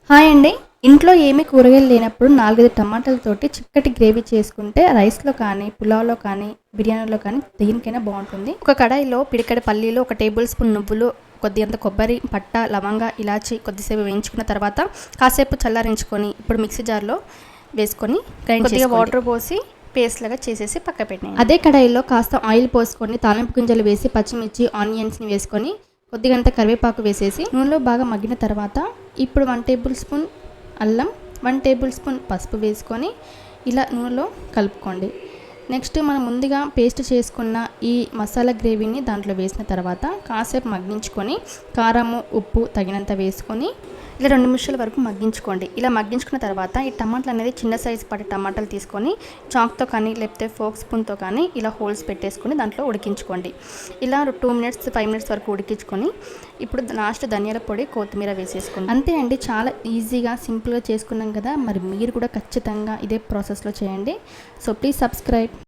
Hi అండి. ఇంట్లో ఏమీ కూరగాయలు లేనప్పుడు 4, 5 టమాటాలతోటి చిక్కటి గ్రేవీ చేసుకుంటే రైస్‌లో కానీ, పులావ్‌లో కానీ, బిర్యానీలో కానీ దేనికైనా బావుంటుంది. ఒక కడాయిలో పిడికెడు పల్లీలు, ఒక టేబుల్ స్పూన్ నువ్వులు, కొద్దిగంత కొబ్బరి, పట్ట, లవంగ, ఇలాచి కొద్దిసేపు వేయించుకున్న తర్వాత కాసేపు చల్లారించుకొని ఇప్పుడు మిక్సీ జార్‌లో వేసుకొని కొద్దిగా వాటర్ పోసి పేస్ట్ లాగా చేసేసి పక్క పెట్టేయండి. అదే కడాయిలో కాస్త ఆయిల్ పోసుకొని తాలింపు గింజలు వేసి పచ్చిమిర్చి, ఆనియన్స్‌ని వేసుకొని కొద్దిగంత కరివేపాకు వేసేసి నూనెలో బాగా మగ్గిన తర్వాత ఇప్పుడు 1 టేబుల్ స్పూన్ అల్లం, 1 టేబుల్ స్పూన్ పసుపు వేసుకొని ఇలా నూనెలో కలుపుకోండి. నెక్స్ట్ మనం ముందుగా పేస్ట్ చేసుకున్న ఈ మసాలా గ్రేవీని దాంట్లో వేసిన తర్వాత కాసేపు మగ్గించుకొని కారము, ఉప్పు తగినంత వేసుకొని ఇలా 2 నిమిషాల వరకు మగ్గించుకోండి. ఇలా మగ్గించుకున్న తర్వాత ఈ టమాటాలు అనేది చిన్న సైజు పడే టమాటాలు తీసుకొని చాక్తో కానీ లేకపోతే ఫోక్ స్పూన్తో కానీ ఇలా హోల్స్ పెట్టేసుకొని దాంట్లో ఉడికించుకోండి. ఇలా 2 మినిట్స్ 5 మినిట్స్ వరకు ఉడికించుకొని ఇప్పుడు లాస్ట్ ధనియాల పొడి, కొత్తిమీర వేసేసుకోండి. అంతే అండి, చాలా ఈజీగా సింపుల్గా చేసుకున్నాం కదా. మరి మీరు కూడా ఖచ్చితంగా ఇదే ప్రాసెస్లో చేయండి. So please subscribe.